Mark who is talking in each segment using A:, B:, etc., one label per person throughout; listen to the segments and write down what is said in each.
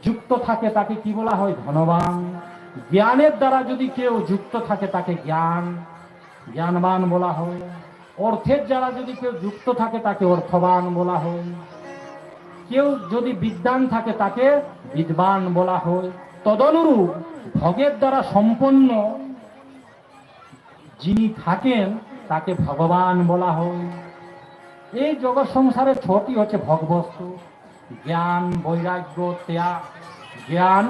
A: যুক্ত থাকে তাকে কি বলা হয়? ধনবান। জ্ঞানের দ্বারা যদি কেউ যুক্ত থাকে তাকে জ্ঞানবান বলা হয়। অর্থের দ্বারা যদি কেউ যুক্ত থাকে তাকে অর্থবান বলা হয়। কেউ যদি বিদ্বান থাকে তাকে বিদ্বান বলা হয়। তদনুরূপ ভোগের দ্বারা সম্পন্ন যিনি থাকেন তাকে ভগবান বলা হয়। এই জগৎ সংসারের ছটি হচ্ছে ভগবস্তু: জ্ঞান, বৈরাগ্য, ত্যাগ। জ্ঞান,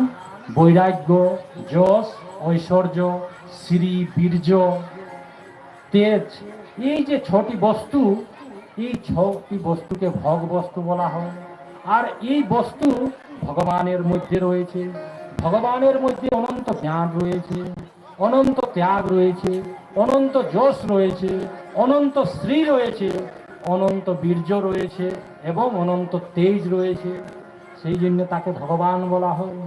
A: বৈরাগ্য, যশ, ঐশ্বর্য, শ্রী, বীর্য, তেজ। এই যে ছটি বস্তু, এই ছটি বস্তুকে ভোগ বস্তু বলা হয়। আর এই বস্তু ভগবানের মধ্যে রয়েছে। ভগবানের মধ্যে অনন্ত জ্ঞান রয়েছে, অনন্ত ত্যাগ রয়েছে, অনন্ত যশ রয়েছে, অনন্ত শ্রী রয়েছে, অনন্ত বীর্য রয়েছে এবং অনন্ত তেজ রয়েছে। সেই জন্য তাকে ভগবান বলা হয়।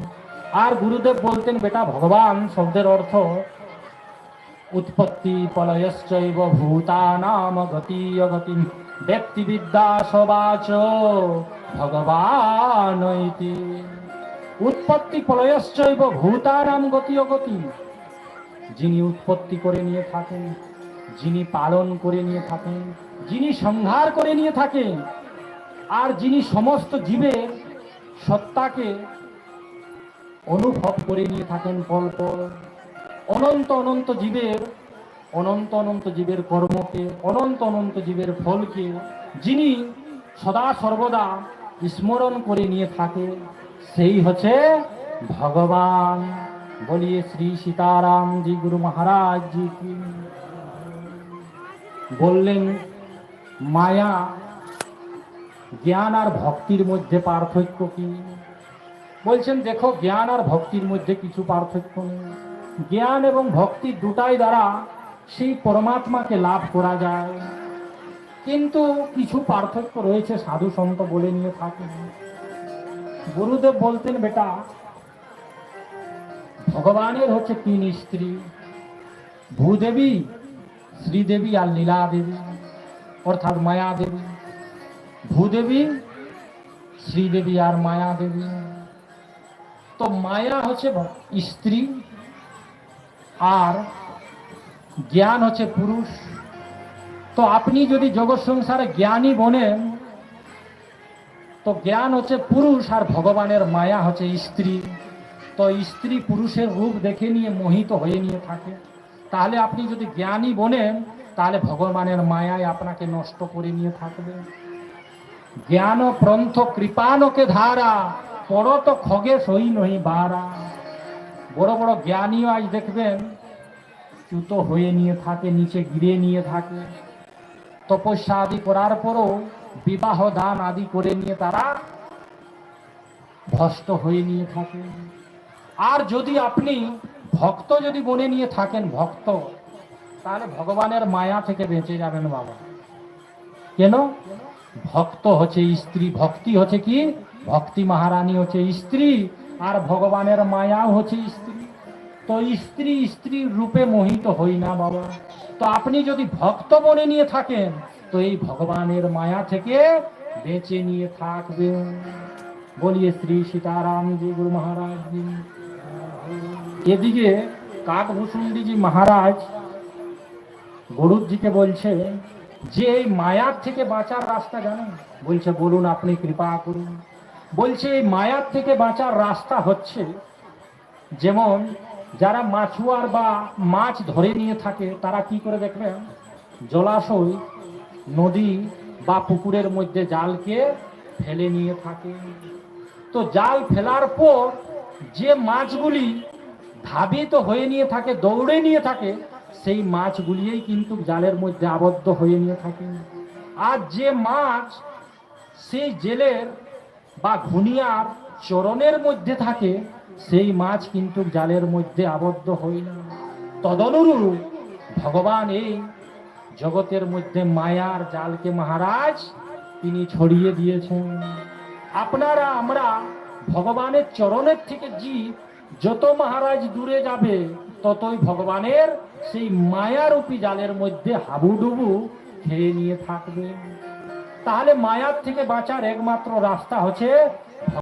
A: আর গুরুদেব বলতেন, বেটা, ভগবান শব্দের অর্থ উৎপত্তি প্রলয়শ্চৈব ভূতানাম গতি অগতি ব্যক্তিবিদ্যা সবাচ ভগবান ইতি। উৎপত্তি প্রলয়শ্চৈব ভূতানাম গতি অগতি। যিনি উৎপত্তি করে নিয়ে থাকেন, যিনি পালন করে নিয়ে থাকেন, যিনি সংহার করে নিয়ে থাকেন, আর যিনি সমস্ত জীবের সত্তাকে অনুভব করে নিয়ে থাকেন পল পল। অনন্ত অনন্ত জীবের কর্মকে, অনন্ত অনন্ত জীবের ফলকে যিনি সদা সর্বদা স্মরণ করে নিয়ে থাকে, সেই হচ্ছে ভগবান। বলিয়ে শ্রী সীতারাম জি গুরু মহারাজ জি কি। বললেন, মায়া, জ্ঞান আর ভক্তির মধ্যে পার্থক্য কি? বলছেন, দেখো, জ্ঞান আর ভক্তির মধ্যে কিছু পার্থক্য নেই। জ্ঞান এবং ভক্তি দুটাই দ্বারা সেই পরমাত্মাকে লাভ করা যায়, কিন্তু কিছু পার্থক্য রয়েছে, সাধু সন্ত বলে নিয়ে থাকেন। গুরুদেব বলতেন, বেটা, ভগবানের হচ্ছে তিন স্ত্রী: ভূদেবী, শ্রীদেবী আর লীলা দেবী, অর্থাৎ মায়া দেবী। ভূদেবী, শ্রীদেবী আর মায়া দেবী। তো মায়া হচ্ছে স্ত্রী আর জ্ঞান হচ্ছে পুরুষ। তো আপনি যদি জগৎ সংসারে জ্ঞানী বনেন, তো জ্ঞান হচ্ছে পুরুষ আর ভগবানের মায়া হচ্ছে স্ত্রী। তো স্ত্রী পুরুষের রূপ দেখে নিয়ে মোহিত হয়ে নিয়ে থাকে। তাহলে আপনি যদি জ্ঞানী বনেন, তাহলে ভগবানের মায়ায় আপনাকে নষ্ট করে নিয়ে থাকবে। জ্ঞান প্রন্থ কৃপানকে ধারা, পড়ত খগে সই নহি বারা। বড় বড় জ্ঞানীও আজ দেখবেন চ্যুত হয়ে নিয়ে থাকে, নিচে গিরে নিয়ে থাকে। তপস্যা আদি করার পরও বিবাহ দান আদি করে নিয়ে তারা ভস্ত হয়ে নিয়ে থাকে। আর যদি আপনি ভক্ত যদি বনে নিয়ে থাকেন, ভক্ত, তাহলে ভগবানের মায়া থেকে বেঁচে যাবেন বাবা। কেন? ভক্ত হচ্ছে স্ত্রী। ভক্তি হচ্ছে কি? ভক্তি মহারানী হচ্ছে স্ত্রী, আর ভগবানের মায়াও হচ্ছে স্ত্রী। তো স্ত্রীর রূপে মোহিত হই না বাবা। তো আপনি যদি ভক্ত বনে নিয়ে থাকেন, তো এই ভগবানের মায়া থেকে বেঁচে নিয়ে থাকবেন। বলিয়ে শ্রী সীতারাম জি গুরু মহারাজ জি। এদিকে কাকভূষুণ্ডীজি মহারাজ গরুজিকে বলছে যে এই মায়ার থেকে বাঁচার রাস্তা জানেন? বলছে, বলুন, আপনি কৃপা করুন। বলছে, এই মায়ার থেকে বাঁচার রাস্তা হচ্ছে, যেমন যারা মাছুয়ার বা মাছ ধরে নিয়ে থাকে, তারা কি করে দেখবেন, জলাশয়, নদী বা পুকুরের মধ্যে জালকে ফেলে নিয়ে থাকে। তো জাল ফেলার পর যে মাছগুলি ধাবিত হয়ে নিয়ে থাকে, দৌড়ে নিয়ে থাকে, সেই মাছগুলিই কিন্তু জালের মধ্যে আবদ্ধ হয়ে নিয়ে থাকে। আর যে মাছ সেই জেলের বা ঘুনিয়ার চরণের মধ্যে থাকে, সেই মাছ কিন্তু জালের মধ্যে আবদ্ধ হয় না। তদনুরূপ ভগবান এই জগতের মধ্যে মায়ার জালকে মহারাজ তিনি ছড়িয়ে দিয়েছেন। আপনারা, আমরা ভগবানের চরণের থেকে জীব যত মহারাজ দূরে যাবে, ততই ভগবানের সেই মায়ারূপী জালের মধ্যে হাবুডুবু খেয়ে নিয়ে থাকবে। তাহলে মায়ার থেকে বাঁচার একমাত্র রাস্তা হচ্ছে